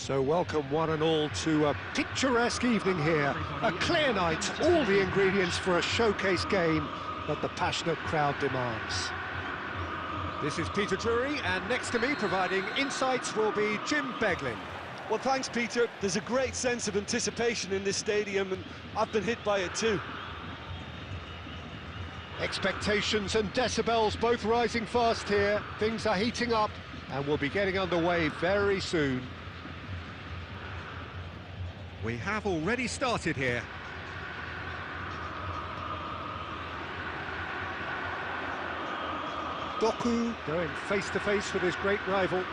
So welcome one and all to a picturesque evening here. A clear night, all the ingredients for a showcase game that the passionate crowd demands. This is Peter Drury, and next to me providing insights will be Jim Beglin. Well, thanks, Peter. There's a great sense of anticipation in this stadium, and I've been hit by it too. Expectations and decibels both rising fast here. Things are heating up, and we'll be getting underway very soon. We have already started here. Doku going face-to-face with his great rival.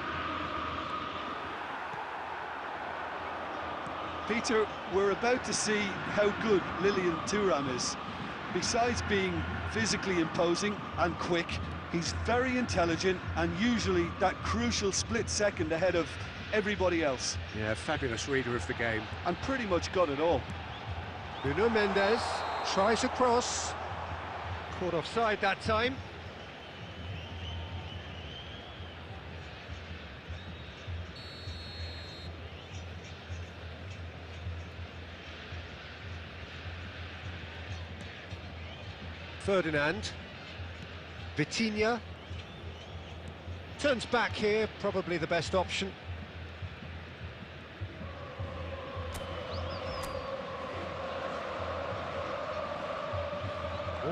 Peter, we're about to see how good Lilian Thuram is. Besides being physically imposing and quick, he's very intelligent and usually that crucial split second ahead of everybody else. Yeah, fabulous reader of the game. And pretty much got it all. Nuno Mendes tries a cross. Caught offside that time. Ferdinand. Vitinha. Turns back here, probably the best option.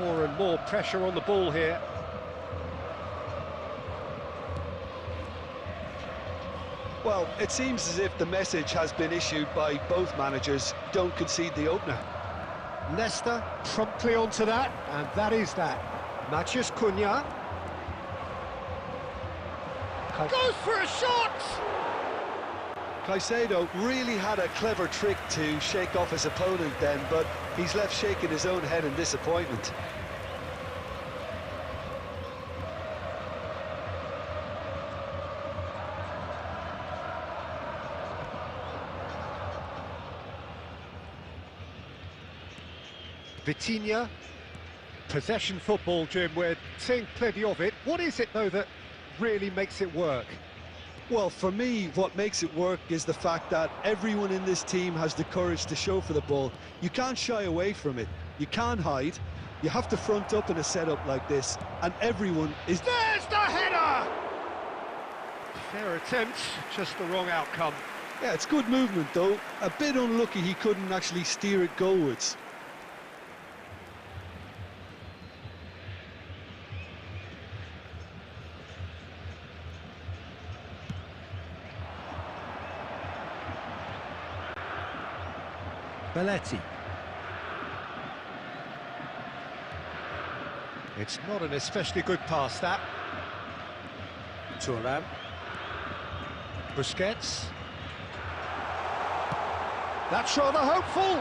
More and more pressure on the ball here. Well, it seems as if the message has been issued by both managers: don't concede the opener. Nesta promptly onto that, and that is that. Matheus Cunha. Goes for a shot! Caicedo really had a clever trick to shake off his opponent then, but he's left shaking his own head in disappointment. Vitinha. Possession football, Jim, we're seeing plenty of it. What is it, though, that really makes it work? Well, for me, what makes it work is the fact that everyone in this team has the courage to show for the ball. You can't shy away from it. You can't hide. You have to front up in a setup like this, and everyone is... There's the header! Fair attempt, just the wrong outcome. Yeah, it's good movement, though. A bit unlucky he couldn't actually steer it goalwards. Belletti. It's not an especially good pass, that. Thuram. Busquets. That's rather hopeful.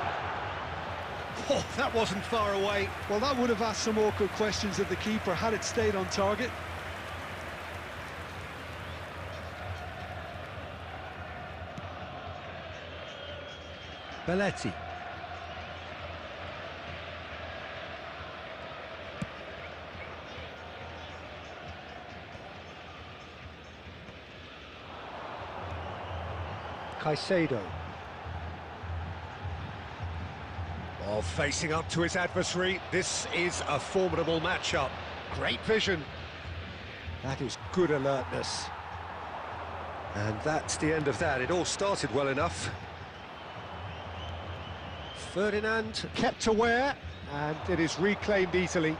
Oh, that wasn't far away. Well, that would have asked some awkward questions of the keeper had it stayed on target. Belletti. Caicedo. Well, facing up to his adversary, this is a formidable matchup. Great vision. That is good alertness. And that's the end of that. It all started well enough. Ferdinand kept aware, and it is reclaimed easily.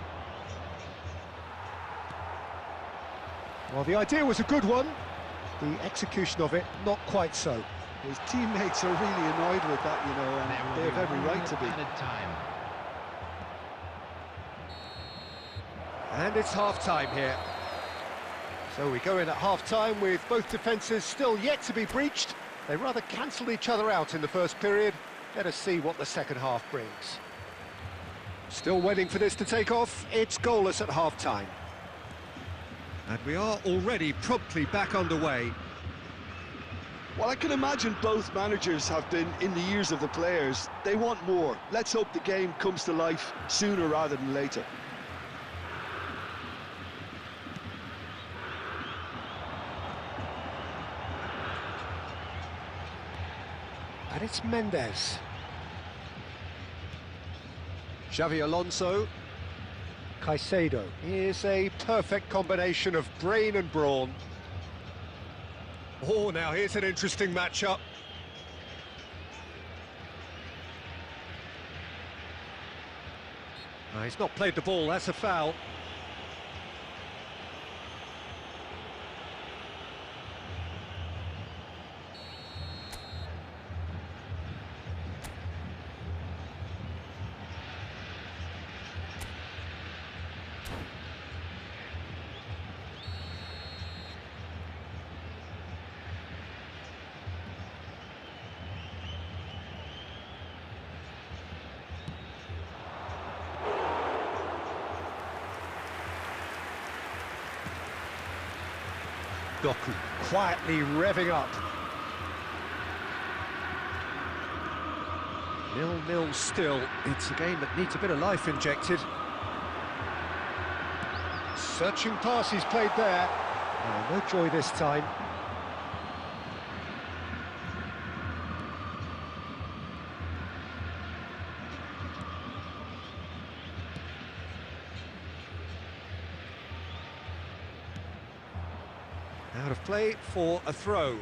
Well, the idea was a good one. The execution of it, not quite so. His teammates are really annoyed with that, you know, and they have every right to be. And it's half-time here. So we go in at half-time with both defences still yet to be breached. They rather cancelled each other out in the first period. Let us see what the second half brings. Still waiting for this to take off. It's goalless at half-time. And we are already promptly back underway. Well, I can imagine both managers have been in the ears of the players. They want more. Let's hope the game comes to life sooner rather than later. And it's Mendes. Xavi Alonso. Caicedo. Here's a perfect combination of brain and brawn. Oh, now here's an interesting matchup. He's not played the ball, that's a foul. Doku quietly revving up. 0-0 still. It's a game that needs a bit of life injected. Searching pass he's played there. Oh, no joy this time. Out of play for a throw.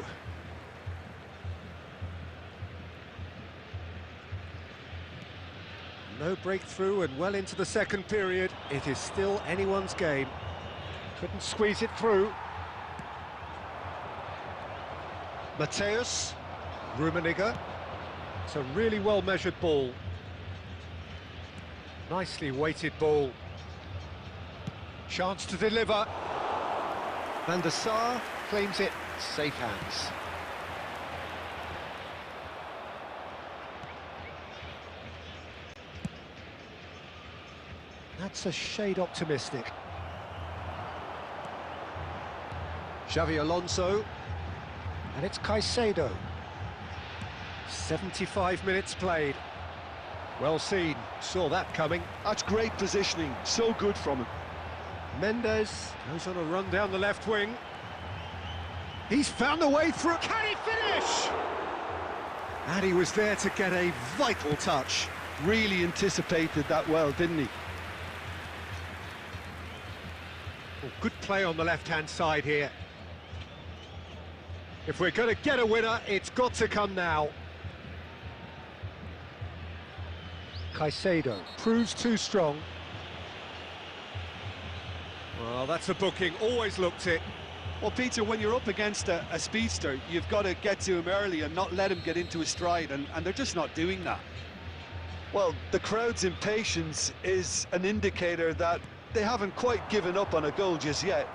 No breakthrough and well into the second period. It is still anyone's game. Couldn't squeeze it through. Mateus. Rummenigge. It's a really well-measured ball. Nicely weighted ball. Chance to deliver. Van der Sar claims it, safe hands. That's a shade optimistic. Xavi Alonso, and it's Caicedo. 75 minutes played. Well seen, saw that coming. That's great positioning, so good from him. Mendes goes on a run down the left wing. He's found a way through. Can he finish? And he was there to get a vital touch. Really anticipated that well, didn't he? Well, good play on the left-hand side here. If we're going to get a winner, it's got to come now. Caicedo proves too strong. Well, that's a booking, always looked it. Well, Peter, when you're up against a speedster, you've got to get to him early and not let him get into his stride, and they're just not doing that. Well, the crowd's impatience is an indicator that they haven't quite given up on a goal just yet.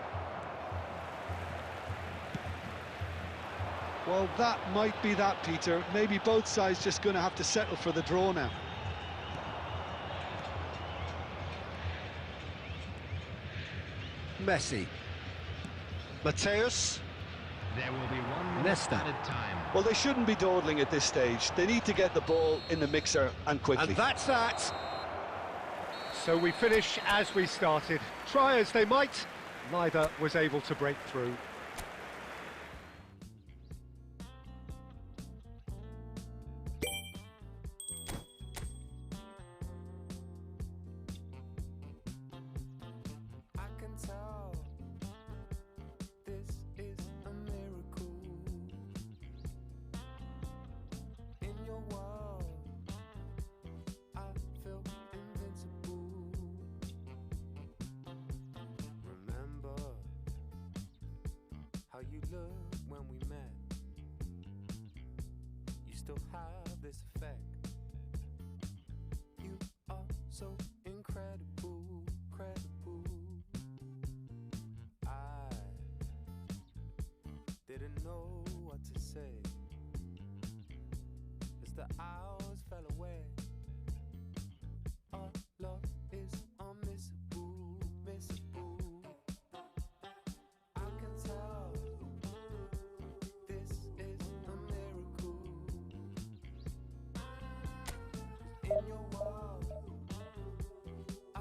Well, that might be that, Peter. Maybe both sides just going to have to settle for the draw now. Messi. Mateus. There will be 1 minute Nesta. added time. Well, they shouldn't be dawdling at this stage. They need to get the ball in the mixer and quickly. And that's that. So we finish as we started. Try as they might, neither was able to break through. How you looked when we met. You still have this effect. You are so incredible, credible. I didn't know what to say as the hours fell away. Our love is unmissable, missable. I can tell this is a miracle. In your world, I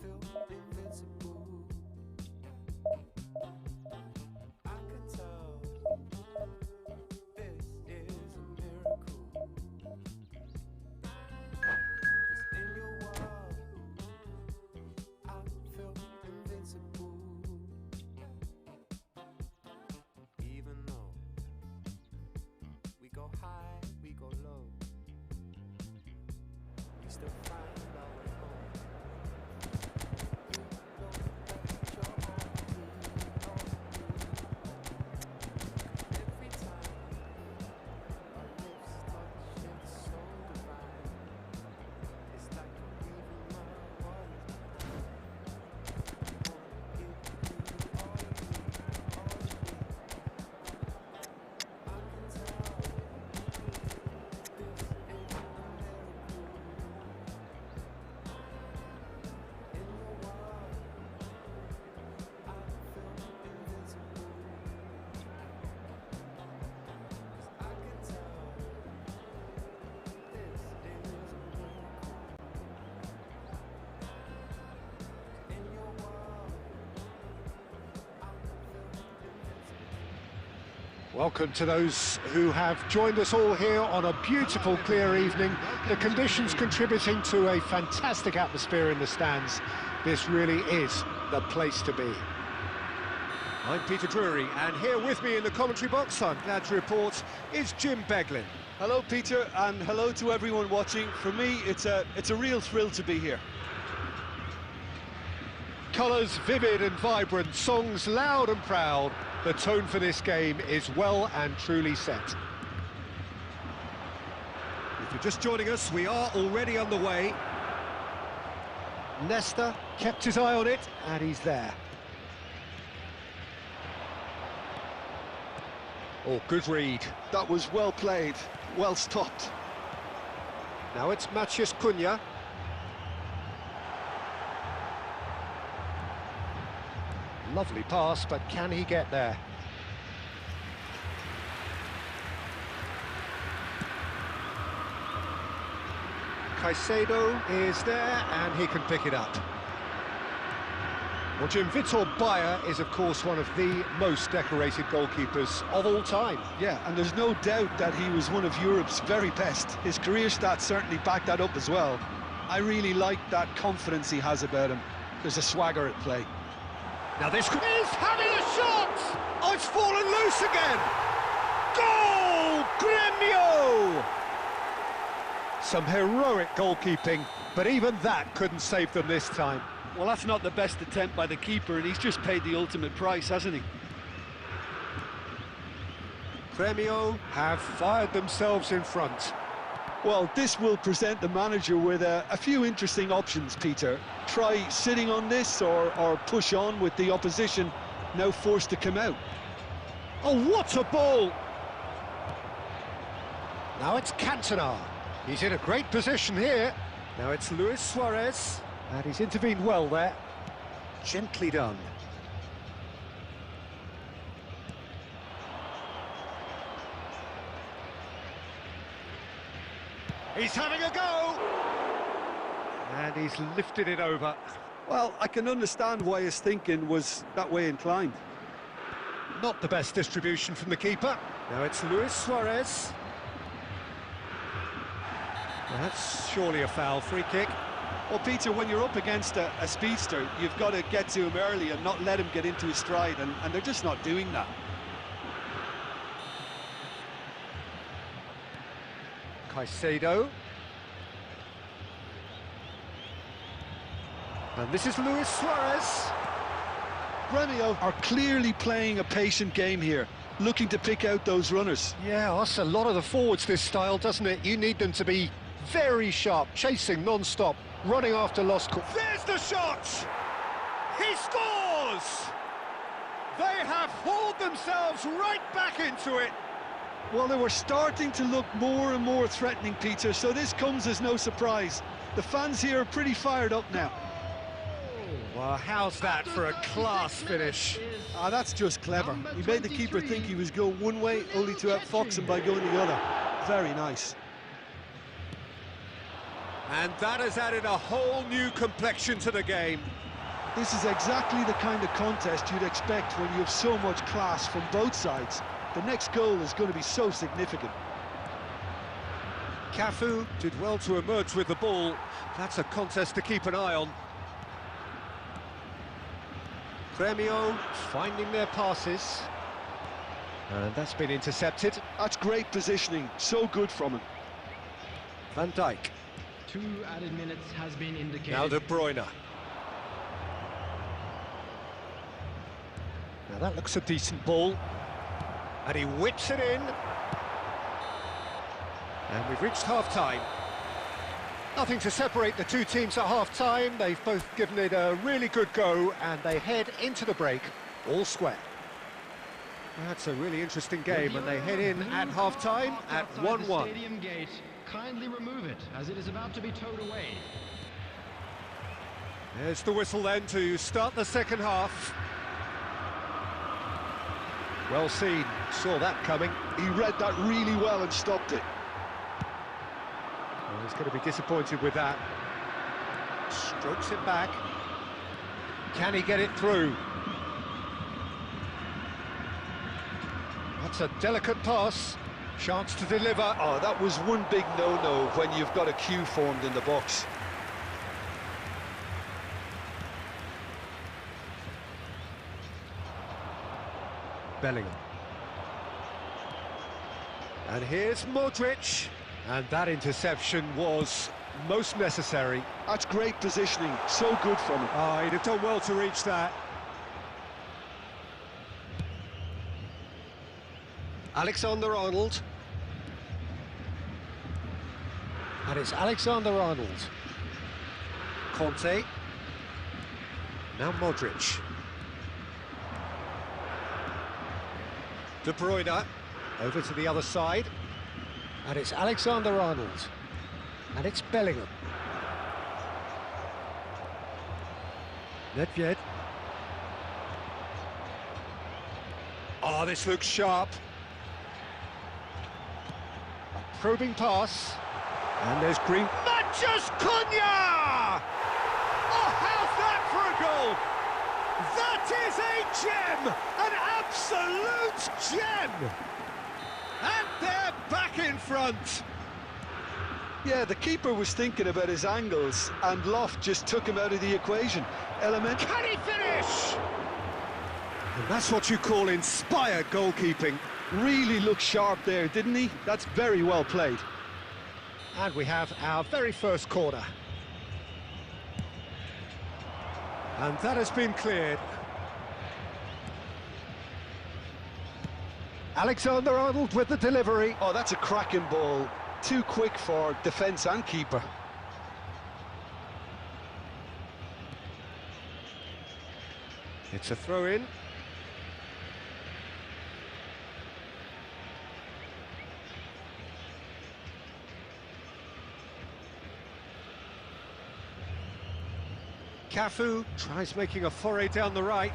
feel invincible. I can tell this is a miracle. still find our way home. You know that you're on me, every time our lips touch, it's so divine. It's like you're reading my worries, wanna give you all of me, all of me. I can tell this is a miracle. In your world, I feel invincible. 'Cause I can tell this is a miracle. In your world, I feel invincible. Welcome to those who have joined us all here on a beautiful, clear evening. The conditions contributing to a fantastic atmosphere in the stands. This really is the place to be. I'm Peter Drury, and here with me in the commentary box, I'm glad to report, is Jim Beglin. Hello, Peter, and hello to everyone watching. For me, it's a real thrill to be here. Colours vivid and vibrant, songs loud and proud. The tone for this game is well and truly set. If you're just joining us, we are already underway. Nesta kept his eye on it, and he's there. Oh, good read. That was well played, well stopped. Now it's Maciej Cunha. Lovely pass, but can he get there? Caicedo is there, and he can pick it up. Well, Jim, Vitor Bayer is, of course, one of the most decorated goalkeepers of all time. Yeah, and there's no doubt that he was one of Europe's very best. His career stats certainly back that up as well. I really like that confidence he has about him. There's a swagger at play. Now this could... He's having a shot! Oh, it's fallen loose again! Goal! Gremio! Some heroic goalkeeping, but even that couldn't save them this time. Well, that's not the best attempt by the keeper, and he's just paid the ultimate price, hasn't he? Gremio have fired themselves in front. Well, this will present the manager with a few interesting options, Peter. Try sitting on this or push on with the opposition now forced to come out. Oh, what a ball! Now it's Cantona. He's in a great position here. Now it's Luis Suarez, and he's intervened well there. Gently done. He's having a go! And he's lifted it over. Well, I can understand why his thinking was that way inclined. Not the best distribution from the keeper. Now it's Luis Suarez. That's surely a foul. Free kick. Well, Peter, when you're up against a speedster, you've got to get to him early and not let him get into his stride, and they're just not doing that. Caicedo. And this is Luis Suarez. Gremio are clearly playing a patient game here, looking to pick out those runners. Yeah, that's a lot of the forwards, this style, doesn't it? You need them to be very sharp, chasing non-stop, running after lost call. There's the shot! He scores! They have hauled themselves right back into it. Well, they were starting to look more and more threatening, Peter, so this comes as no surprise. The fans here are pretty fired up now. Well, how's that for a class finish? Ah, that's just clever. He made the keeper think he was going one way, only to outfox him by going the other. Very nice. And that has added a whole new complexion to the game. This is exactly the kind of contest you'd expect when you have so much class from both sides. The next goal is going to be so significant. Cafu did well to emerge with the ball. That's a contest to keep an eye on. Gremio finding their passes. And that's been intercepted. That's great positioning, so good from him. Van Dijk. 2 added minutes has been indicated. Now De Bruyne. Now that looks a decent ball. And he whips it in. And we've reached half-time. Nothing to separate the two teams at half-time. They've both given it a really good go, and they head into the break all square. That's a really interesting game, and they head in at half-time at 1-1. Stadium gate. Kindly remove it, as it is about to be towed away. There's the whistle then to start the second half. Well seen, saw that coming. He read that really well and stopped it. Well, he's going to be disappointed with that. Strokes it back. Can he get it through? That's a delicate pass. Chance to deliver. Oh, that was one big no-no when you've got a queue formed in the box. Bellingham. And here's Modric. And that interception was most necessary. That's great positioning, so good from him. Oh, he'd have done well to reach that. Alexander-Arnold. And it's Alexander-Arnold. Conte. Now Modric. De Bruyne. Over to the other side. And it's Alexander-Arnold. And it's Bellingham. Nedved. Oh, this looks sharp. A probing pass. And there's Green. Manchus Cunha! Oh, how's that for a goal? That is a gem! An absolute gem! And they're back in front. Yeah, the keeper was thinking about his angles, and Loft just took him out of the equation. Can he finish? And that's what you call inspired goalkeeping. Really looked sharp there, didn't he? That's very well played. And we have our very first corner. And that has been cleared. Alexander-Arnold with the delivery. Oh, that's a cracking ball. Too quick for defence and keeper. It's a throw-in. Cafu tries making a foray down the right.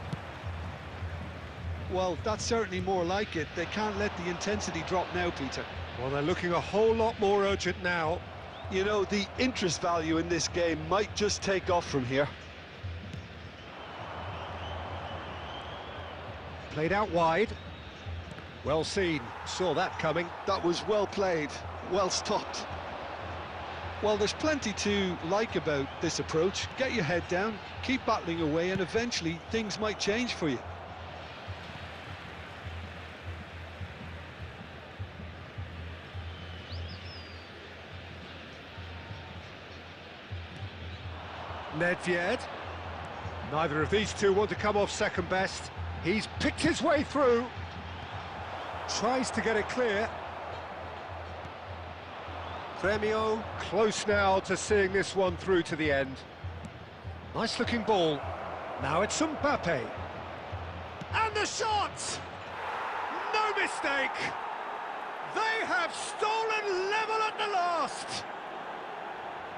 Well, that's certainly more like it. They can't let the intensity drop now, Peter. Well, they're looking a whole lot more urgent now. You know, the interest value in this game might just take off from here. Played out wide. Well seen, saw that coming. That was well played, well stopped. Well, there's plenty to like about this approach. Get your head down, keep battling away, and eventually things might change for you. Nedved. Neither of these two want to come off second best. He's picked his way through. Tries to get it clear. Premio close now to seeing this one through to the end. Nice looking ball. Now it's Mbappe. And the shot! No mistake! They have stolen level at the last!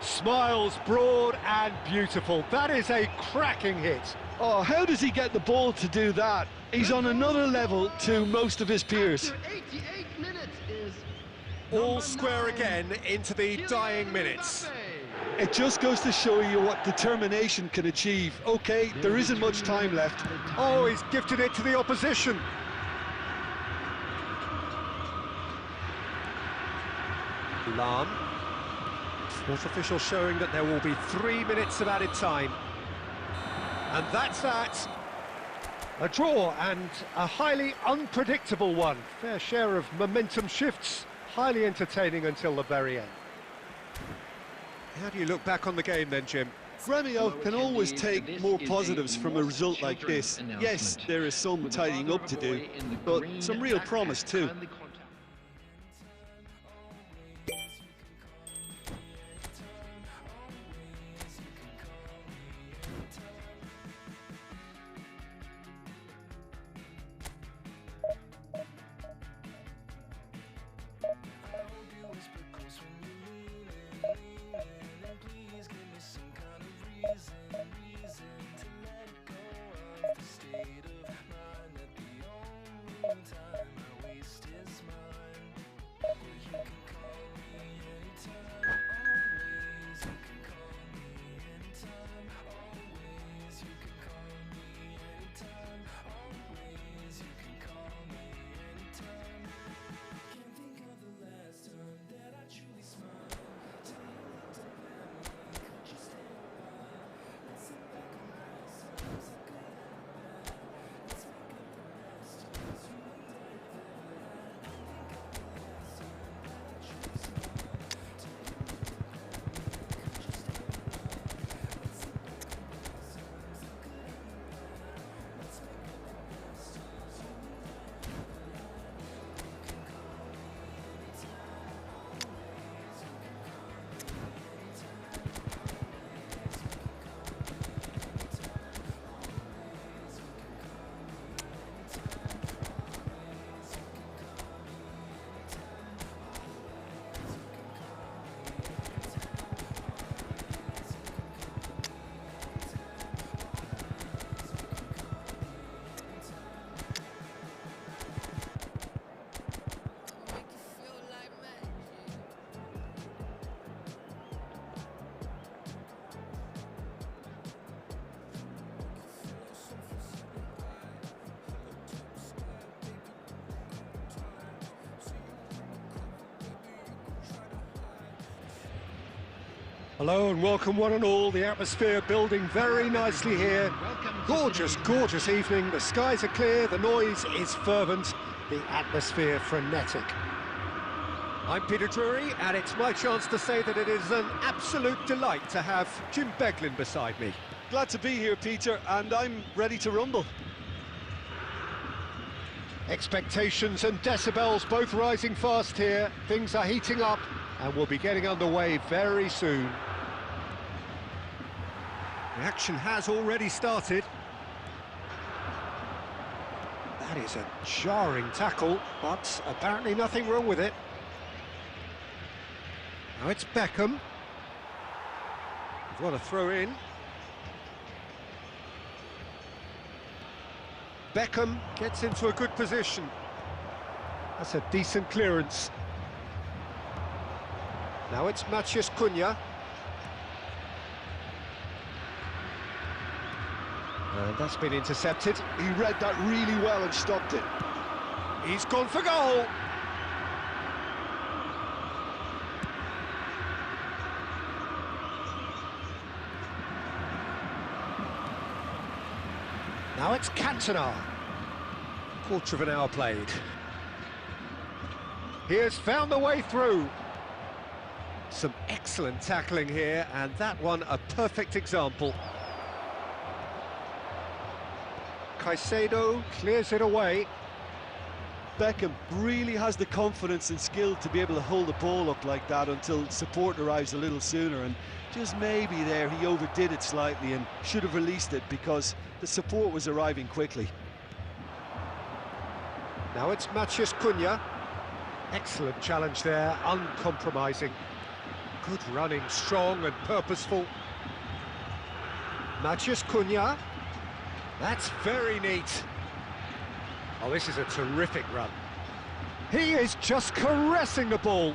Smiles broad and beautiful. That is a cracking hit. Oh, how does he get the ball to do that? He's on another level to most of his peers. After 88 minutes is All square again into the dying minutes. It just goes to show you what determination can achieve. Okay, there isn't much time left. Oh, he's gifted it to the opposition. Lam. Fourth official showing that there will be 3 minutes of added time. And that's that. A draw and a highly unpredictable one. Fair share of momentum shifts, highly entertaining until the very end. How do you look back on the game then, Jim? Gremio can always take more positives from a result like this. Yes, there is some tidying up to do, but some real promise too. Hello and welcome one and all. The atmosphere building very nicely here. Gorgeous, gorgeous evening. The skies are clear, the noise is fervent, the atmosphere frenetic. I'm Peter Drury, and it's my chance to say that it is an absolute delight to have Jim Beglin beside me. Glad to be here, Peter, and I'm ready to rumble. Expectations and decibels both rising fast here. Things are heating up and we'll be getting underway very soon. The action has already started. That is a jarring tackle, but apparently nothing wrong with it. Now it's Beckham. What a throw in. Beckham gets into a good position. That's a decent clearance. Now it's Matheus Cunha. And that's been intercepted. He read that really well and stopped it. He's gone for goal. Now it's Cantona. Quarter of an hour played. He has found the way through. Some excellent tackling here, and that one a perfect example. Caicedo clears it away. Beckham really has the confidence and skill to be able to hold the ball up like that until support arrives a little sooner, and just maybe there he overdid it slightly and should have released it because the support was arriving quickly. Now it's Matheus Cunha. Excellent challenge there, uncompromising. Good running, strong and purposeful. Matheus Cunha. That's very neat. Oh, this is a terrific run. He is just caressing the ball.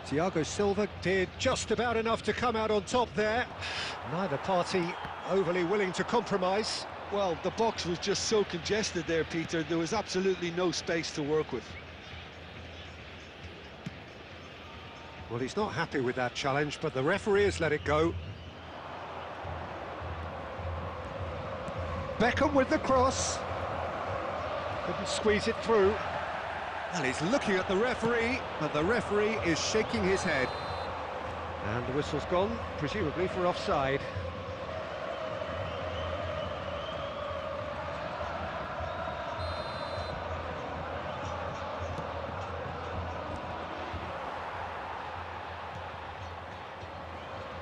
Thiago Silva did just about enough to come out on top there. Neither party overly willing to compromise. Well, the box was just so congested there, Peter. There was absolutely no space to work with. Well, he's not happy with that challenge, but the referee has let it go. Beckham with the cross. Couldn't squeeze it through. And he's looking at the referee, but the referee is shaking his head. And the whistle's gone, presumably for offside.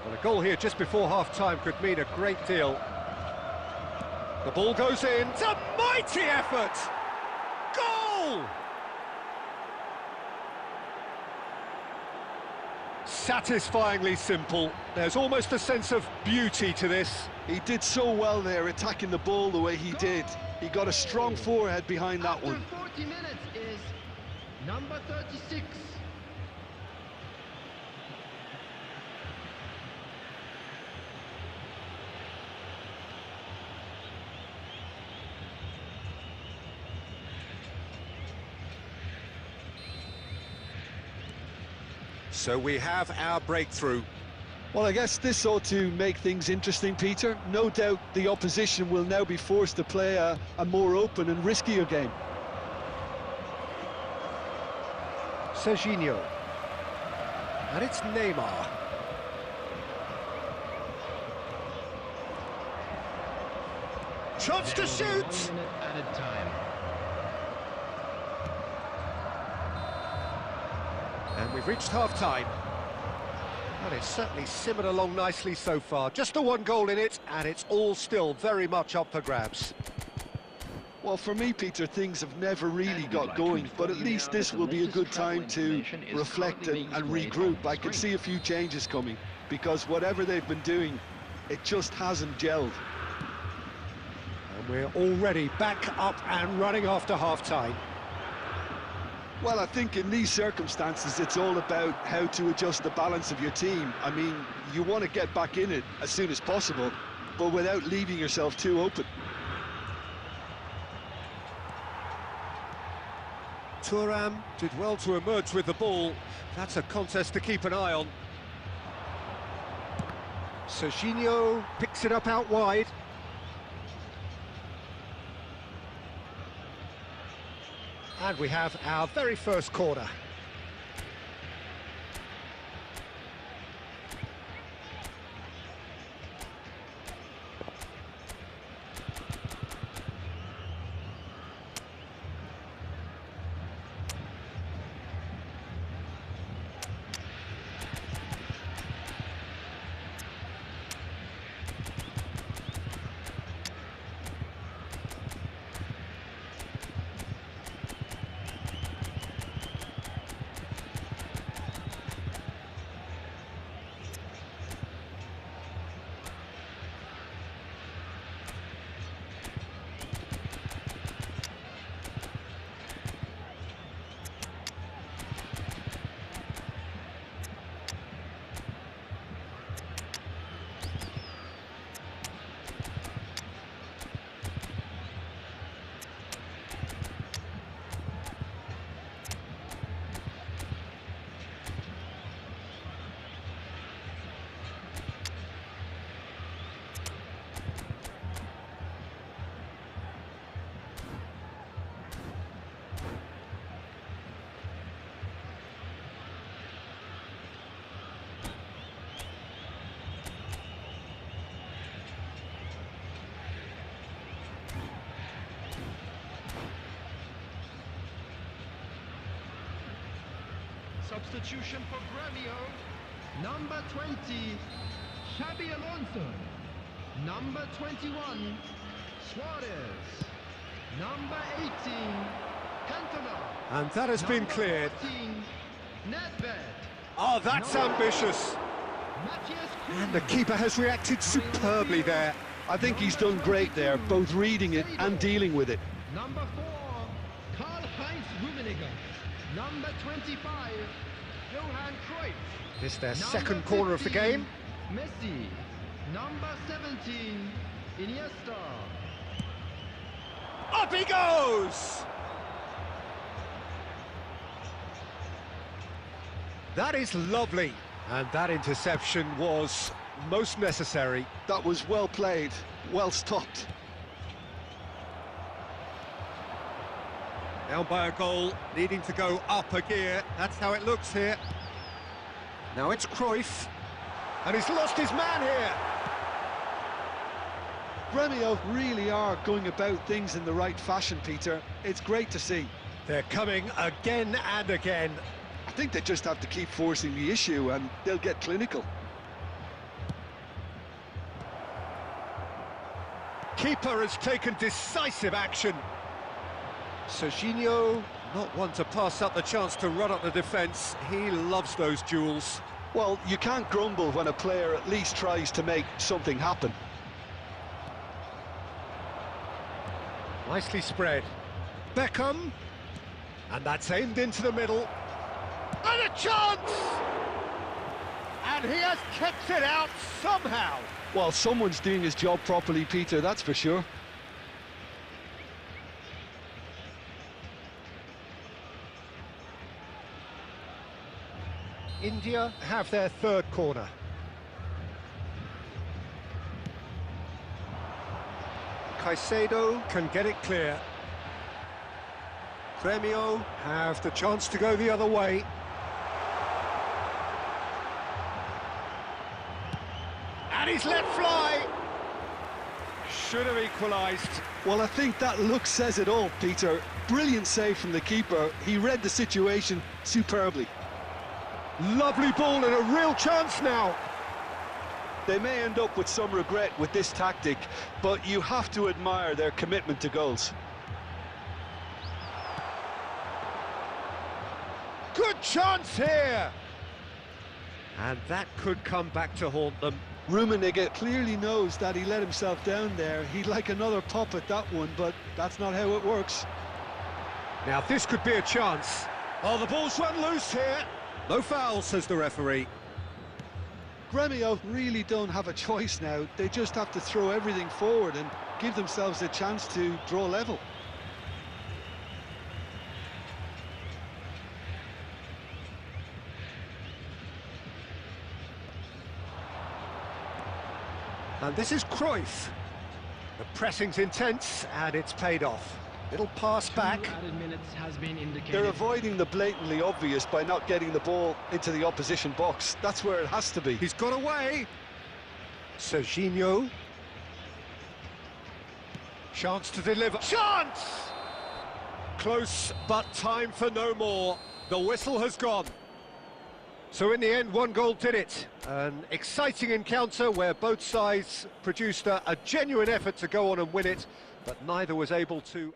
Well, a goal here just before half-time could mean a great deal. The ball goes in. It's a mighty effort! Goal! Satisfyingly simple. There's almost a sense of beauty to this. He did so well there, attacking the ball the way he did. He got a strong forehead behind that After one. 40 minutes is number 36. So we have our breakthrough. Well, I guess this ought to make things interesting, Peter. No doubt the opposition will now be forced to play a more open and riskier game. Serginho. And it's Neymar. Chance to shoot! 1 minute added time. And we've reached half-time. And it's certainly simmered along nicely so far. Just the one goal in it, and it's all still very much up for grabs. Well, for me, Peter, things have never really got going, but at least this will be a good time to reflect and regroup. I can see a few changes coming, because whatever they've been doing, it just hasn't gelled. And we're already back up and running after half-time. Well, I think in these circumstances, it's all about how to adjust the balance of your team. I mean, you want to get back in it as soon as possible, but without leaving yourself too open. Thuram did well to emerge with the ball. That's a contest to keep an eye on. Serginho picks it up out wide. And we have our very first corner. Substitution for Gremio. Number 20, Xabi Alonso. Number 21, Suarez. Number 18, Cantona. And that has been cleared. 14, Nedved. Oh, that's ambitious. Matthias And the keeper has reacted superbly there. I think he's done great there, both reading it and dealing with it. Number 4, Karl-Heinz Rummenigge. Number 25, Johan Cruyff. This their Number second corner of the 15, game. Messi. Number 17, Iniesta. Up he goes! That is lovely. And that interception was most necessary. That was well played, well stopped. Down by a goal, needing to go up a gear. That's how it looks here. Now it's Cruyff, and he's lost his man here. Gremio really are going about things in the right fashion, Peter. It's great to see. They're coming again and again. I think they just have to keep forcing the issue and they'll get clinical. Keeper has taken decisive action. Serginho, not one to pass up the chance to run up the defence. He loves those duels. Well, you can't grumble when a player at least tries to make something happen. Nicely spread. Beckham. And that's aimed into the middle. And a chance! And he has kept it out somehow. Well, someone's doing his job properly, Peter, that's for sure. India have their third corner. Caicedo can get it clear. Gremio have the chance to go the other way. And he's let fly. Should have equalised. Well, I think that look says it all, Peter. Brilliant save from the keeper. He read the situation superbly. Lovely ball and a real chance now. They may end up with some regret with this tactic, but you have to admire their commitment to goals. Good chance here. And that could come back to haunt them. Rummenigge clearly knows that he let himself down there. He'd like another pop at that one, but that's not how it works. Now this could be a chance. Oh, the ball's run loose here. No foul, says the referee. Gremio really don't have a choice now. They just have to throw everything forward and give themselves a chance to draw level. And this is Cruyff. The pressing's intense and it's paid off. Little pass back. 2 added minutes has been indicated. They're avoiding the blatantly obvious by not getting the ball into the opposition box. That's where it has to be. He's got away. Serginho. Chance to deliver. Chance! Close, but time for no more. The whistle has gone. So in the end, one goal did it. An exciting encounter where both sides produced a genuine effort to go on and win it, but neither was able to.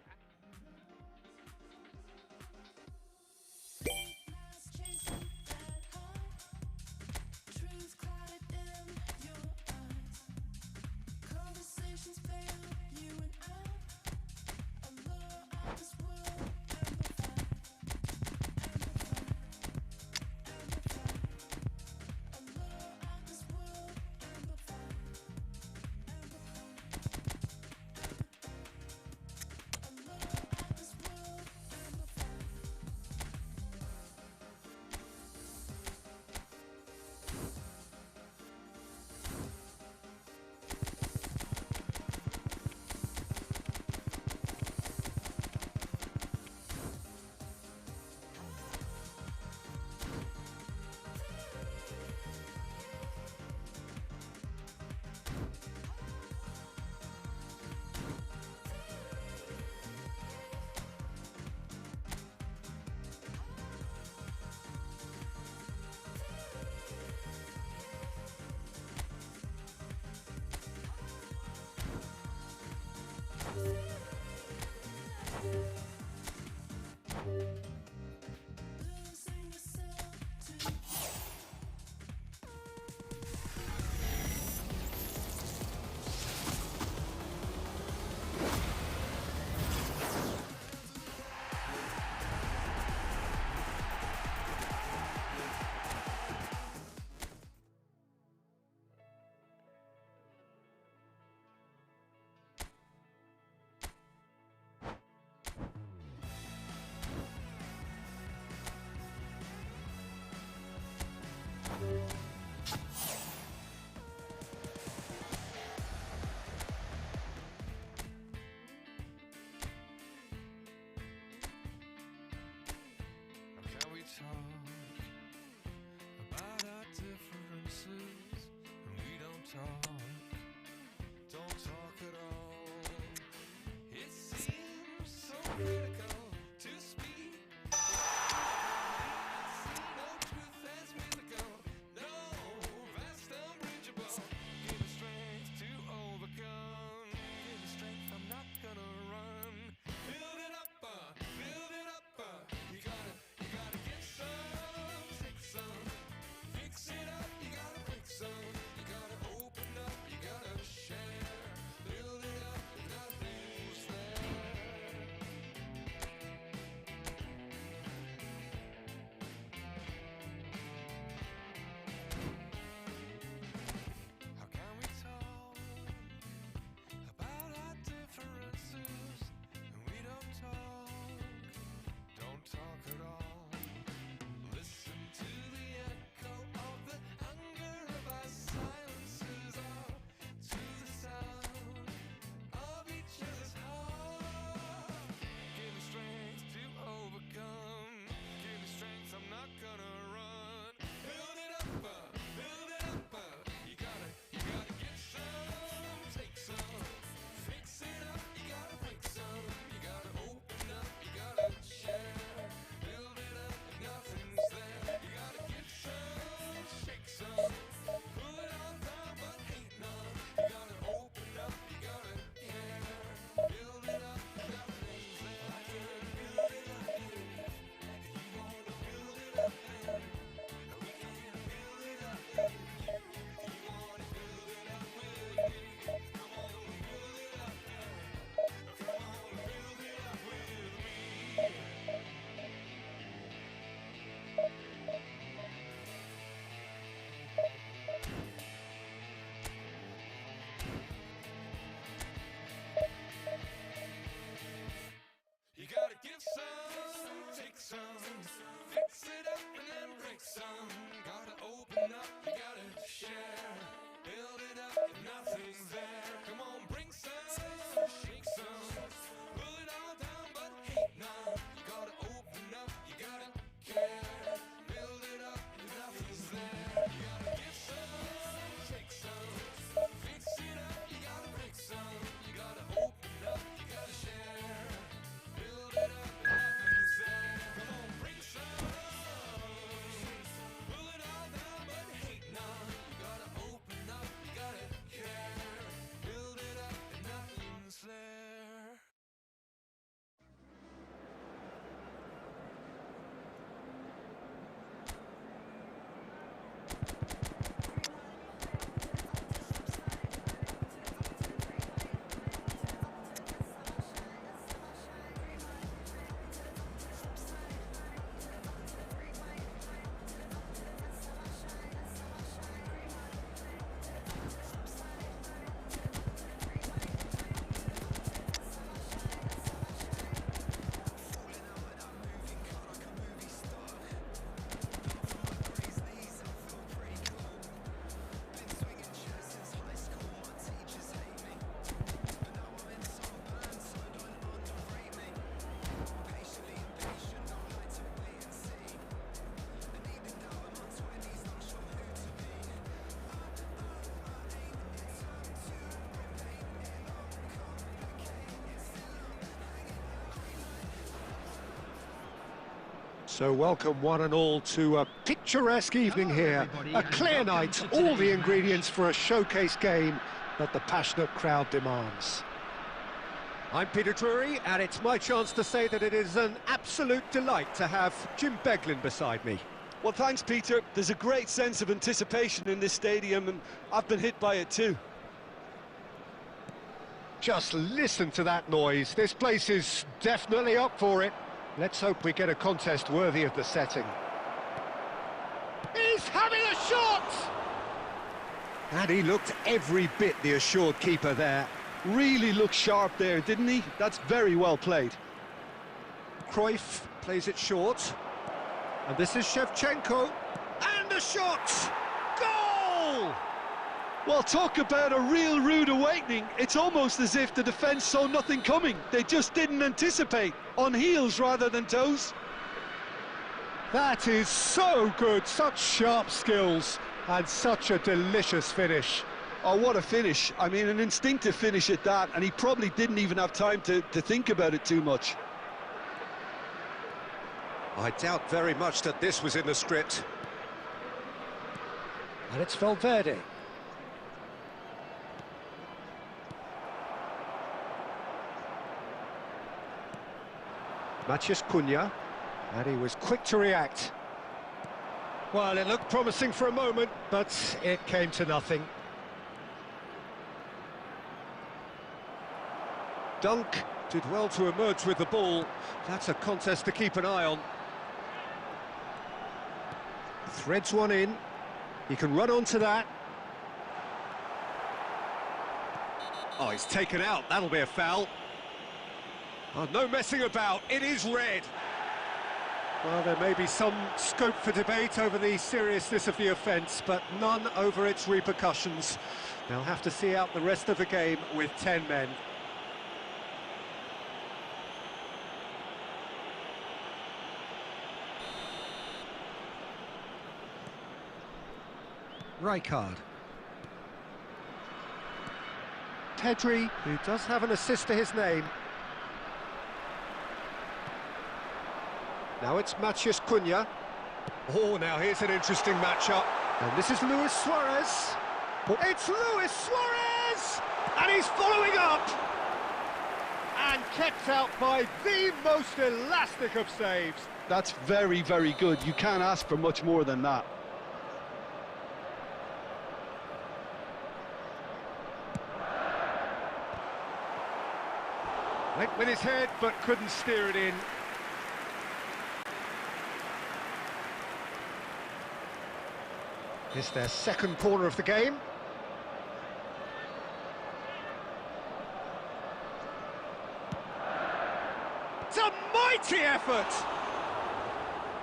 some, you gotta open up, you gotta share. Build it up if nothing's there. Come on, bring some, shake some. Pull it all down, but hate none. You gotta open up, you gotta care. Build it up if nothing's there. You gotta give some, take some. Fix it up, you gotta break some. You gotta open up, you gotta share. Build it up if nothing's there. Come on, bring some. Pull it all down, but hate none. You gotta open up, you gotta care. Build it up if nothing's there. So welcome one and all to a picturesque evening here. A clear night, all the ingredients for a showcase game that the passionate crowd demands. I'm Peter Drury, and it's my chance to say that it is an absolute delight to have Jim Beglin beside me. Well, thanks, Peter. There's a great sense of anticipation in this stadium, and I've been hit by it too. Just listen to that noise. This place is definitely up for it. Let's hope we get a contest worthy of the setting. He's having a shot! And he looked every bit the assured keeper there. Really looked sharp there, didn't he? That's very well played. Cruyff plays it short. And this is Shevchenko. And a shot! Goal! Well, talk about a real rude awakening. It's almost as if the defence saw nothing coming. They just didn't anticipate. On heels rather than toes. That is so good, such sharp skills, and such a delicious finish. Oh, what a finish. I mean, an instinctive finish at that, and he probably didn't even have time to think about it too much. I doubt very much that this was in the script. And it's Valverde. Matheus Cunha, and he was quick to react. Well, it looked promising for a moment, but it came to nothing. Dunk did well to emerge with the ball. That's a contest to keep an eye on. Threads one in. He can run onto that. Oh, he's taken out. That'll be a foul. Oh, no messing about, it is red. Well, there may be some scope for debate over the seriousness of the offence, but none over its repercussions. They'll have to see out the rest of the game with 10 men. Rijkaard. Pedri, who does have an assist to his name. Now it's Matheus Cunha. Oh, now here's an interesting matchup. And this is Luis Suarez. It's Luis Suarez! And he's following up! And kept out by the most elastic of saves. That's very, very good. You can't ask for much more than that. Went with his head, but couldn't steer it in. It's their second corner of the game. It's a mighty effort!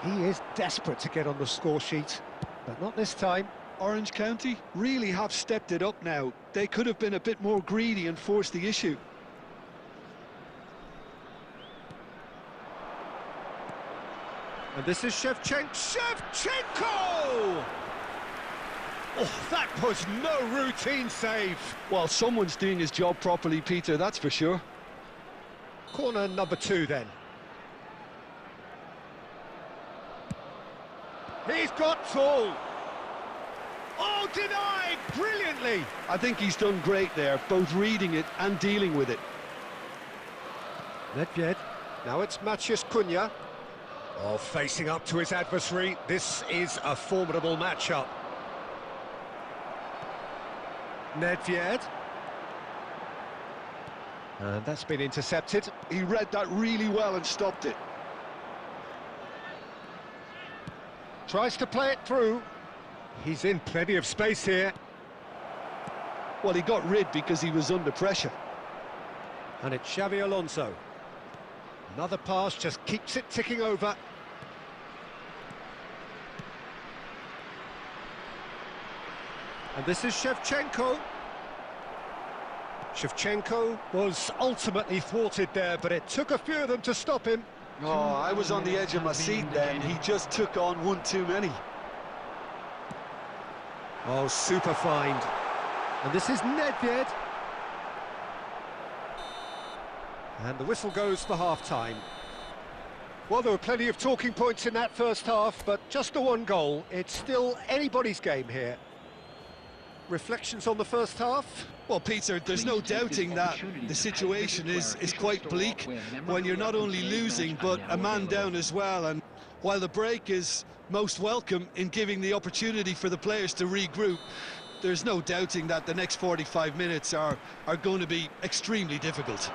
He is desperate to get on the score sheet, but not this time. Orange County really have stepped it up now. They could have been a bit more greedy and forced the issue. And this is Shevchenko! Oh, that was no routine save. Well, someone's doing his job properly, Peter, that's for sure. Corner number 2 then. He's got tall. Oh, denied brilliantly. I think he's done great there, both reading it and dealing with it. Nedved. Now it's Maciej Cunha. Oh, facing up to his adversary. This is a formidable matchup. Nedved. And that's been intercepted. He read that really well and stopped it. Tries to play it through. He's in plenty of space here. Well, he got rid because he was under pressure. And it's Xavi Alonso. Another pass just keeps it ticking over. And this is Shevchenko. Shevchenko was ultimately thwarted there, but it took a few of them to stop him. Oh, I was on the edge of my seat then. He just took on one too many. Oh, super find. And this is Nedved. And the whistle goes for half-time. Well, there were plenty of talking points in that first half, but just the one goal. It's still anybody's game here. Reflections on the first half? Well, Peter, there's no doubting that the situation is quite bleak when you're not only losing, but a man down as well. And while the break is most welcome in giving the opportunity for the players to regroup, there's no doubting that the next 45 minutes are going to be extremely difficult.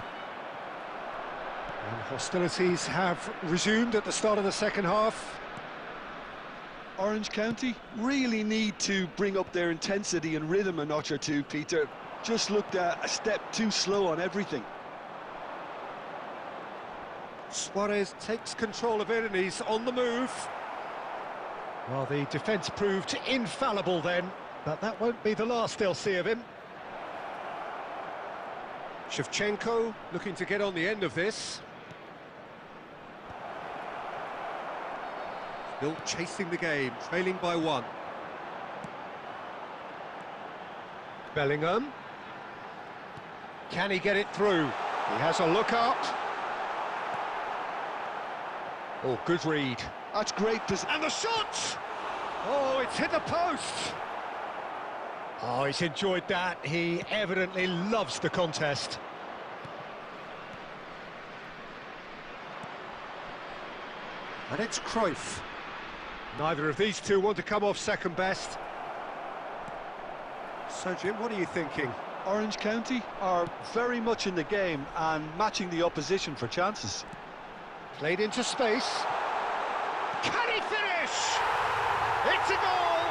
And hostilities have resumed at the start of the second half. Orange County really need to bring up their intensity and rhythm a notch or two, Peter. Just looked a step too slow on everything. Suarez takes control of it and he's on the move. Well, the defence proved infallible then, but that won't be the last they'll see of him. Shevchenko looking to get on the end of this. Still chasing the game, trailing by 1. Bellingham. Can he get it through? He has a look up. Oh, good read. That's great. And the shot! Oh, it's hit the post. Oh, he's enjoyed that. He evidently loves the contest. And it's Cruyff. Neither of these two want to come off second best. So, Jim, what are you thinking? Orange County are very much in the game and matching the opposition for chances. Played into space. Can he finish? It's a goal!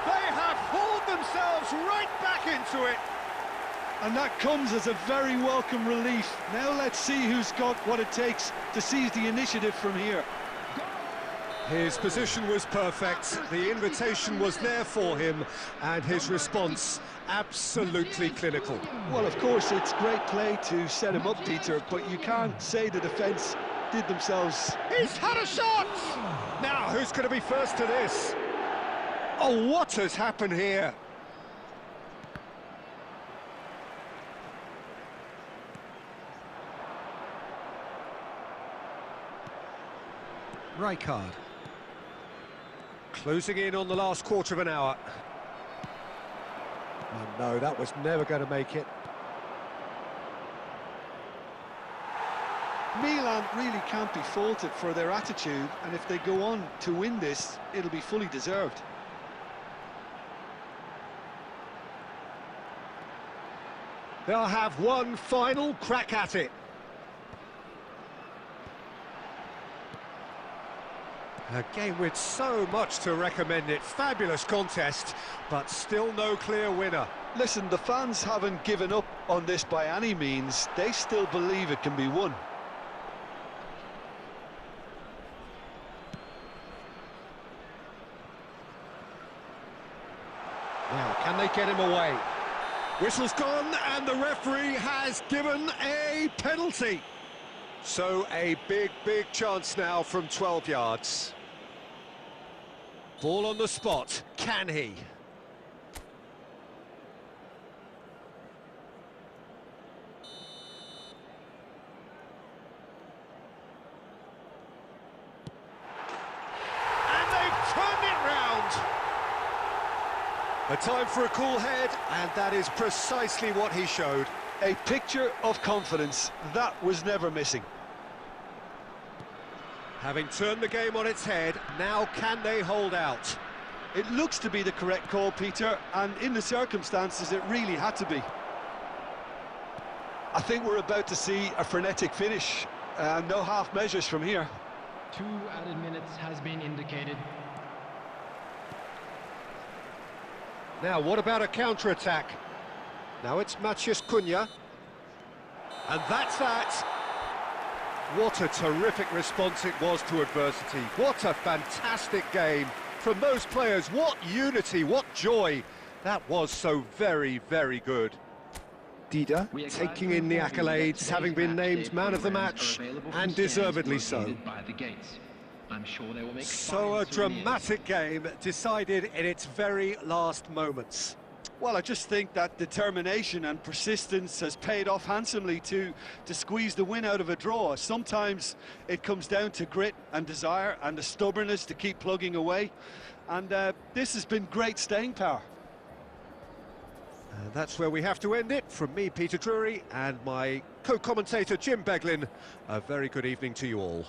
They have hauled themselves right back into it. And that comes as a very welcome relief. Now let's see who's got what it takes to seize the initiative from here. His position was perfect, the invitation was there for him, and his response absolutely clinical. Well, of course, it's great play to set him up, Peter, but you can't say the defence did themselves... He's had a shot! Now, who's going to be first to this? Oh, what has happened here? Rijkaard. Closing in on the last quarter of an hour. Oh no, that was never going to make it. Milan really can't be faulted for their attitude, and if they go on to win this, it'll be fully deserved. They'll have one final crack at it. A game with so much to recommend it. Fabulous contest, but still no clear winner. Listen, the fans haven't given up on this by any means. They still believe it can be won. Now, can they get him away? Whistle's gone, and the referee has given a penalty. So a big chance now from 12 yards. Ball on the spot, can he? And they've turned it round. A time for a cool head, and that is precisely what he showed. A picture of confidence, that was never missing. Having turned the game on its head, now can they hold out? It looks to be the correct call, Peter, and in the circumstances it really had to be. I think we're about to see a frenetic finish, no half measures from here. 2 added minutes has been indicated. Now, what about a counter-attack? Now it's Maciej Cunha. And that's that. What a terrific response it was to adversity. What a fantastic game from those players. What unity, what joy. That was so very good. Dida taking in the accolades, having been named man of the match, and deservedly so. So a dramatic game decided in its very last moments. Well, I just think that determination and persistence has paid off handsomely to squeeze the win out of a draw. Sometimes it comes down to grit and desire and the stubbornness to keep plugging away. And this has been great staying power. And that's where we have to end it. From me, Peter Drury, and my co-commentator, Jim Beglin, a very good evening to you all.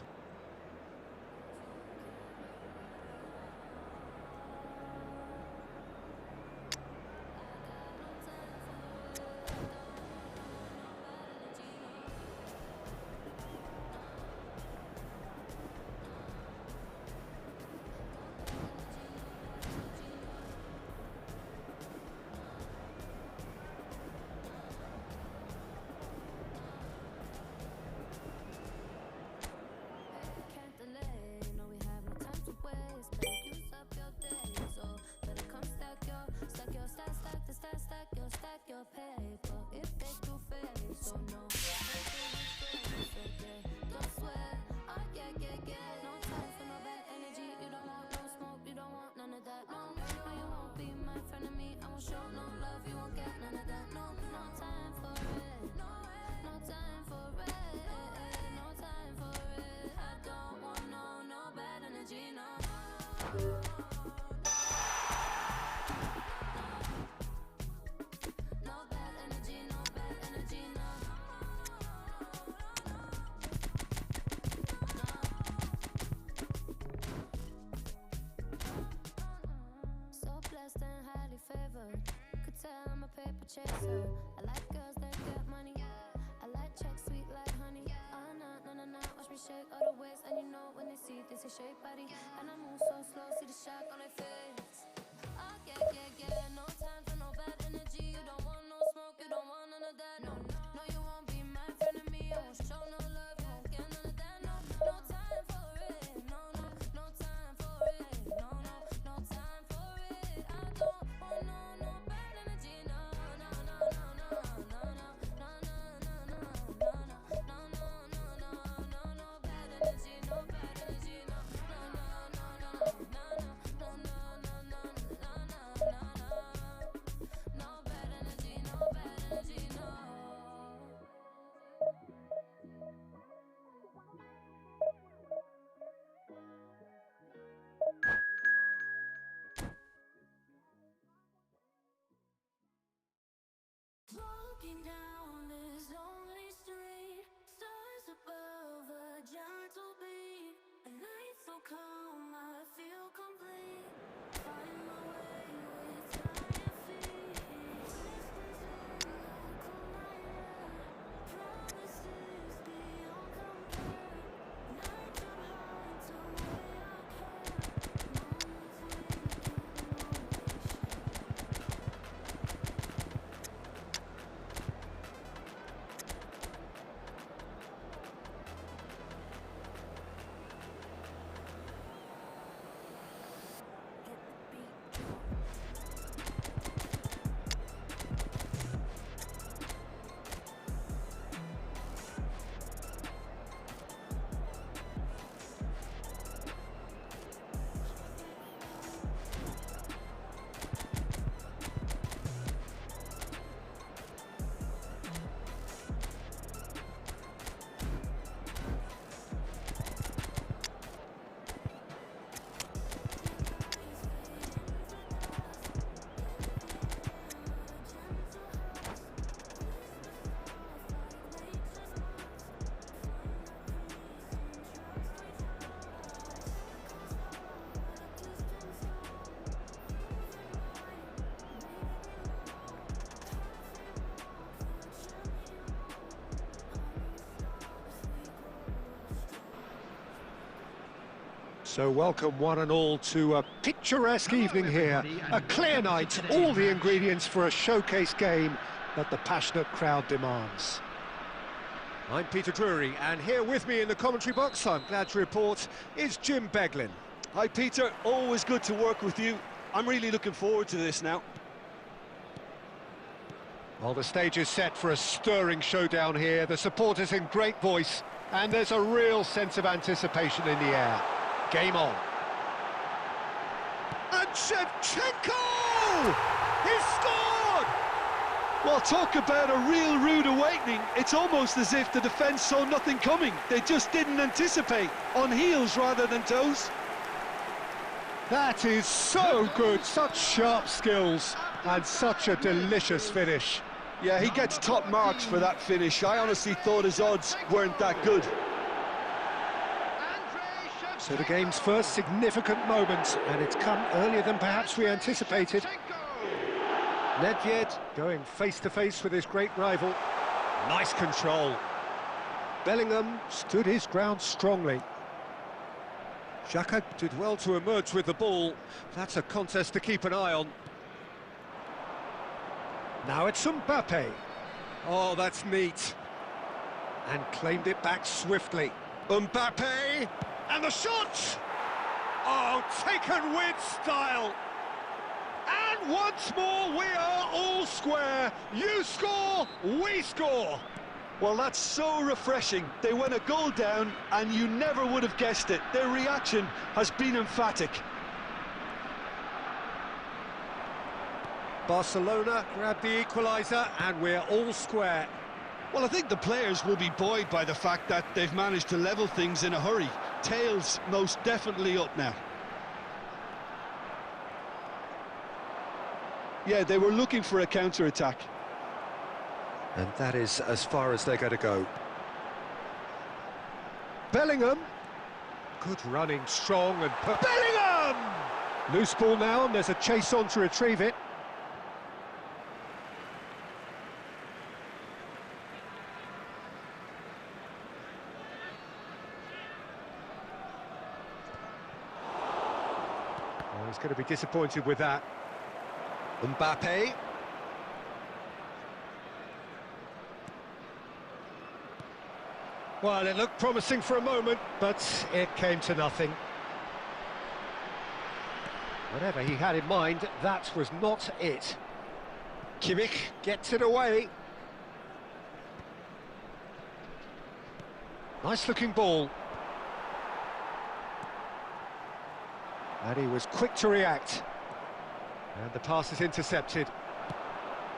Chaser. I like girls that get money. I like checks sweet like honey. Oh no, watch me shake all the ways, and you know when they see this is shake body, and I move so slow, see the shock on their face. Oh yeah, no time for no bad energy. You don't want no smoke, you don't want none of that. No, you won't be my friend of me. I won't show no love, you won't get none of that. No time for it. No time for it. No time for it. I don't want no bad energy. No. So welcome one and all to a picturesque evening here. A clear night, all the ingredients for a showcase game that the passionate crowd demands. I'm Peter Drury, and here with me in the commentary box, I'm glad to report, is Jim Beglin. Hi Peter, always good to work with you. I'm really looking forward to this now. Well, the stage is set for a stirring showdown here. The supporters in great voice, and there's a real sense of anticipation in the air. Game on. And Shevchenko! He's scored! Well, talk about a real rude awakening. It's almost as if the defence saw nothing coming. They just didn't anticipate, on heels rather than toes. That is so good, such sharp skills, and such a delicious finish. Yeah, he gets top marks for that finish. I honestly thought his odds weren't that good. So the game's first significant moment, and it's come earlier than perhaps we anticipated. Nedved going face-to-face with his great rival. Nice control. Bellingham stood his ground strongly. Xhaka did well to emerge with the ball. That's a contest to keep an eye on. Now it's Mbappe. Oh, that's neat. And claimed it back swiftly. Mbappe! And the shot! Oh, taken with style! And once more, we are all square. You score, we score. Well, that's so refreshing. They went a goal down, and you never would have guessed it. Their reaction has been emphatic. Barcelona grabbed the equaliser, and we're all square. Well, I think the players will be buoyed by the fact that they've managed to level things in a hurry. Tails most definitely up now. Yeah, they were looking for a counter-attack. And that is as far as they're going to go. Bellingham. Good running, strong and... Bellingham! Loose ball now, and there's a chase on to retrieve it. Oh, he's going to be disappointed with that. Mbappe. Well, it looked promising for a moment, but it came to nothing. Whatever he had in mind, that was not it. Kimmich gets it away. Nice-looking ball. And he was quick to react. And the pass is intercepted.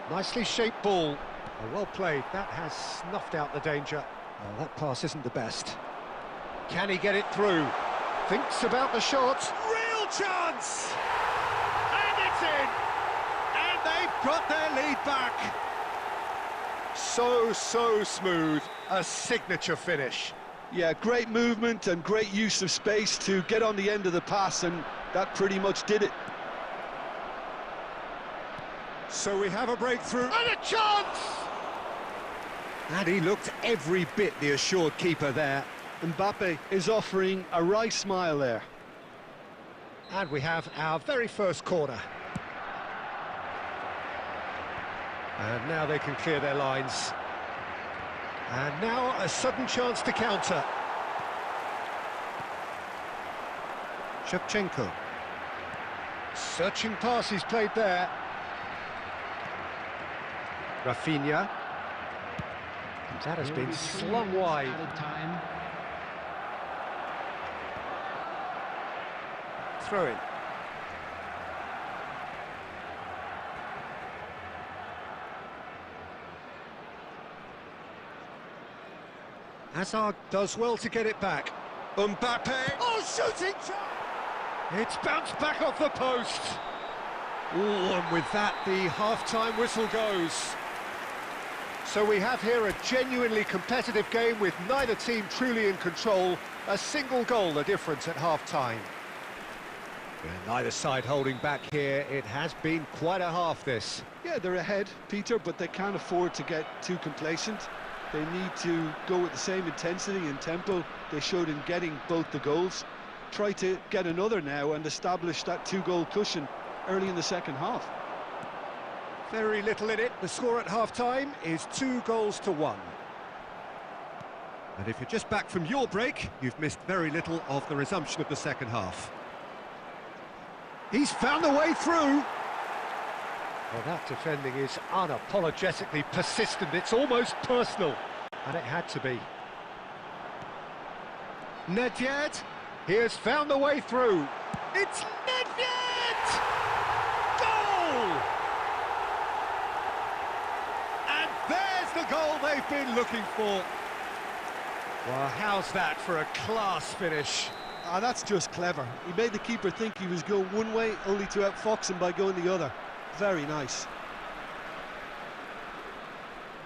Nicely shaped ball. Oh, well played. That has snuffed out the danger. Oh, that pass isn't the best. Can he get it through? Thinks about the shot. Real chance! And it's in! And they've got their lead back. So smooth. A signature finish. Yeah, great movement and great use of space to get on the end of the pass, and that pretty much did it. So we have a breakthrough and a chance! And he looked every bit the assured keeper there. Mbappe is offering a wry smile there. And we have our very first corner. And now they can clear their lines. And now a sudden chance to counter. Shevchenko. Searching pass he's played there. Rafinha. That has been slung wide. Throw in. Hazard does well to get it back. Mbappe. Oh, shooting! It's bounced back off the post. Ooh, and with that, the half-time whistle goes. So we have here a genuinely competitive game with neither team truly in control. A single goal the difference at half-time. Neither side holding back here. It has been quite a half, this. Yeah, they're ahead, Peter, but they can't afford to get too complacent. They need to go with the same intensity and tempo they showed in getting both the goals. try to get another now and establish that two-goal cushion early in the second half. Very little in it. The score at half-time is 2-1. And if you're just back from your break, you've missed very little of the resumption of the second half. He's found the way through. Well, that defending is unapologetically persistent. It's almost personal. And it had to be. Nedved, he has found the way through. It's Nedved! Goal! And there's the goal they've been looking for. Well, how's that for a class finish? Ah, that's just clever. He made the keeper think he was going one way, only to outfox him by going the other. Very nice.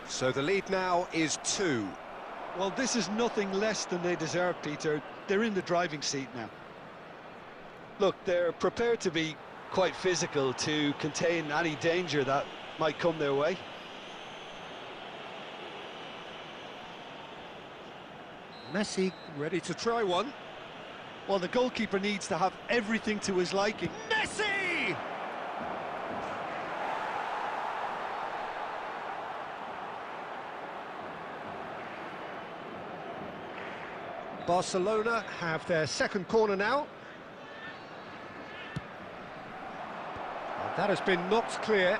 So the lead now is 2. Well, this is nothing less than they deserve, Peter. They're in the driving seat now. Look, they're prepared to be quite physical to contain any danger that might come their way. Messi ready to try one. Well, the goalkeeper needs to have everything to his liking. Messi! Barcelona have their second corner now. And that has been knocked clear.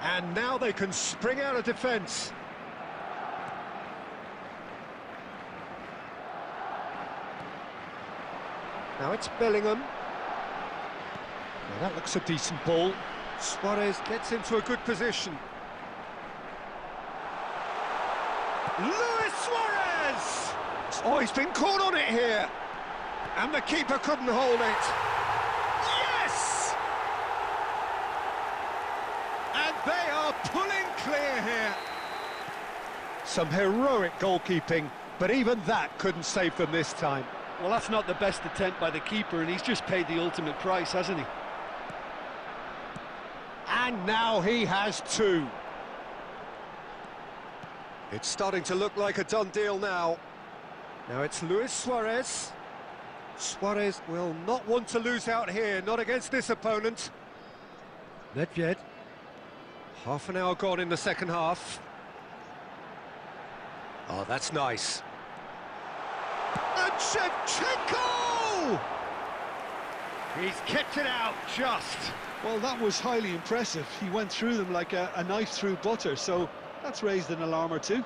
And now they can spring out of defence. Now it's Bellingham. Now that looks a decent ball. Suarez gets into a good position. Luis Suarez! Oh, he's been caught on it here. And the keeper couldn't hold it. Yes! And they are pulling clear here. Some heroic goalkeeping, but even that couldn't save them this time. Well, that's not the best attempt by the keeper, and he's just paid the ultimate price, hasn't he? And now he has 2. It's starting to look like a done deal now. Now it's Luis Suarez. Suarez will not want to lose out here, not against this opponent. Nedved. Half an hour gone in the second half. Oh, that's nice. And Shevchenko! He's kept it out just. Well, that was highly impressive. He went through them like a knife through butter, so that's raised an alarm or two.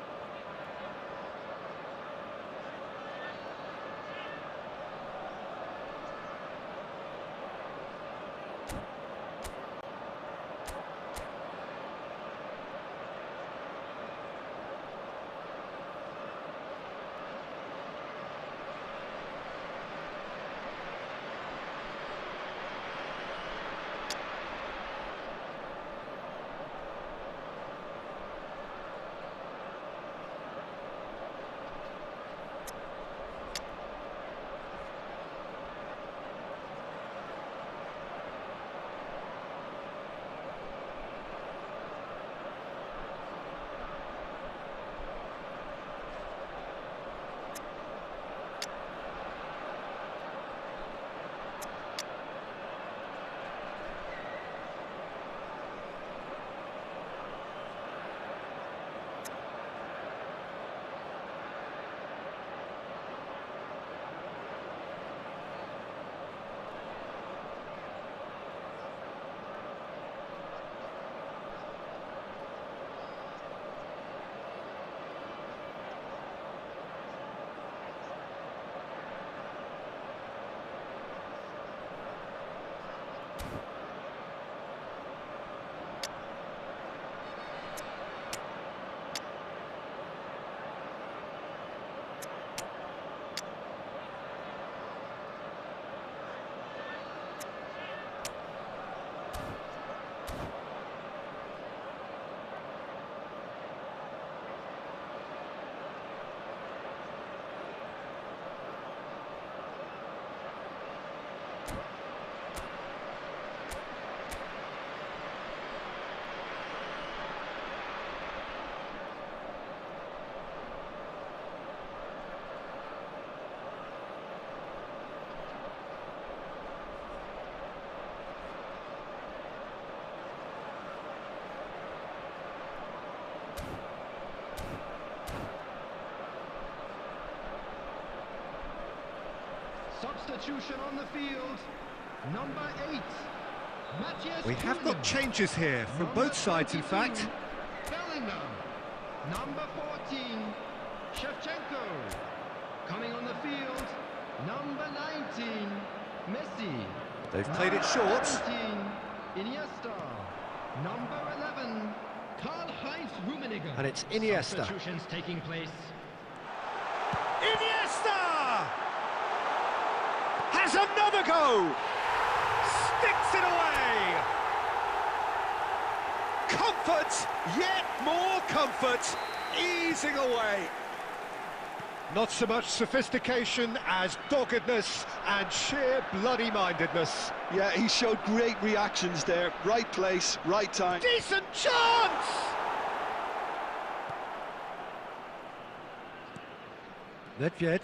Substitution on the field. Number 8. Matthias We have got Cunha. changes here from Number both sides, in 22, fact. Bellingham. Number 14, Shevchenko. Coming on the field, number 19, Messi. They've played it short. 17, Iniesta. Number 11, Karl-Heinz Rummenigge. And it's Iniesta. Substitutions taking place. Iniesta! Has another go! Sticks it away! Comfort, yet more comfort, easing away. Not so much sophistication as doggedness and sheer bloody-mindedness. Yeah, he showed great reactions there. Right place, right time. Decent chance! Nedved.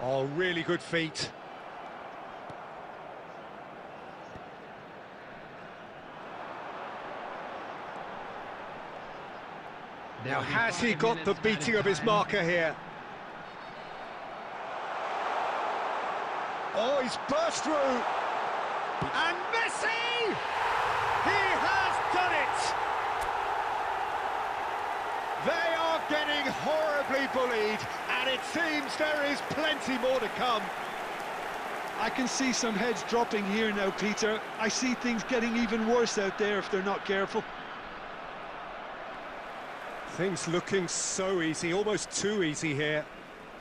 Oh, really good feet. Now, has he got the beating of his marker here? Oh, he's burst through! And Messi! He has done it! They are getting horribly bullied, and it seems there is plenty more to come. I can see some heads dropping here now, Peter. I see things getting even worse out there if they're not careful. Things looking so easy, almost too easy here.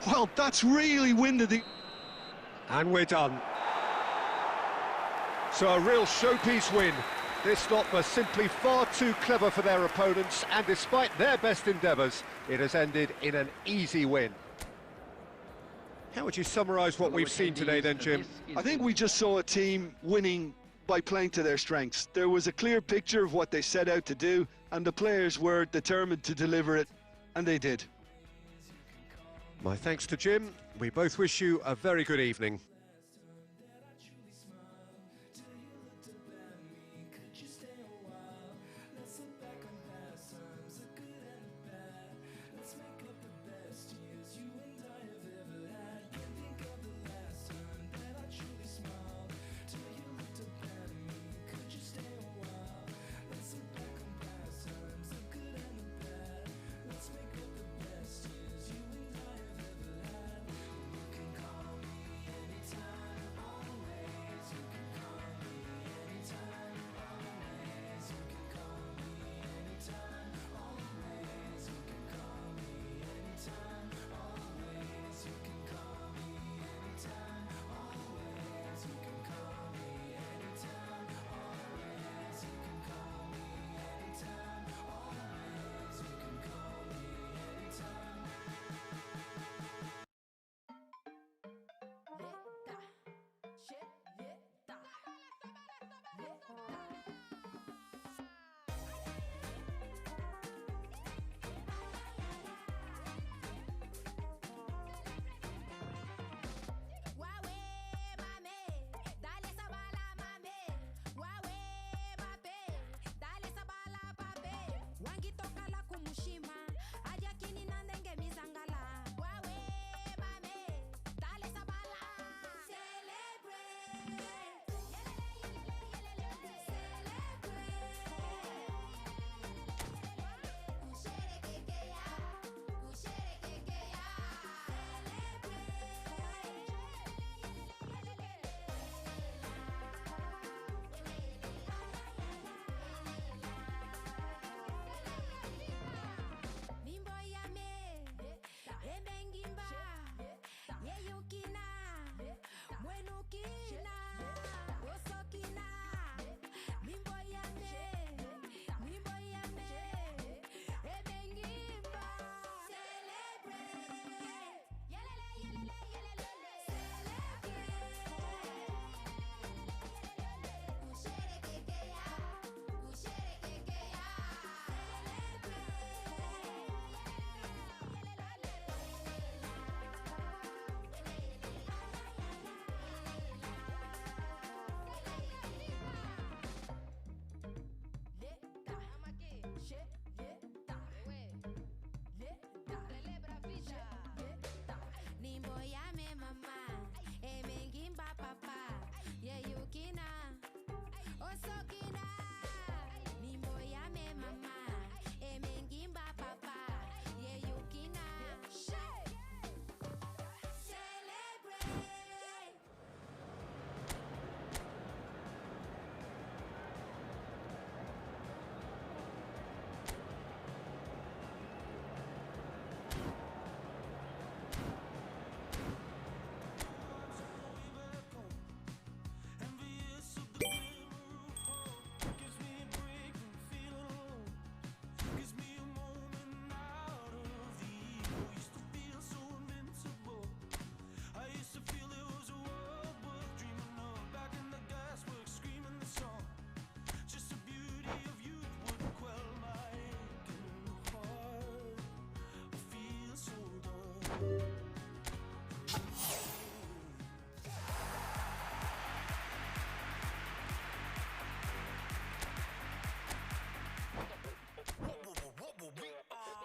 Well, that's really winded the... And we're done. So a real showpiece win. This lot were simply far too clever for their opponents, and despite their best endeavours, it has ended in an easy win. How would you summarise what we've seen today then, Jim? I think we just saw a team winning by playing to their strengths. There was a clear picture of what they set out to do, and the players were determined to deliver it, and they did. My thanks to Jim. We both wish you a very good evening.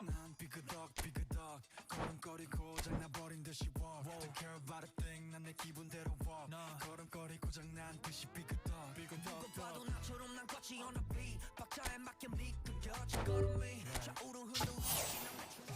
난 삐그덕 삐그덕 걸음걸이고 장나버린 듯이 walk Don't care about a thing 난 내 기분대로 walk 걸음걸이 고장난 듯이 삐그덕 삐그덕 봐도 나처럼 난 걷지 on a beat 박자에 맞게 미끄러진 걸음이 좌우로 흔들리지 난 내처럼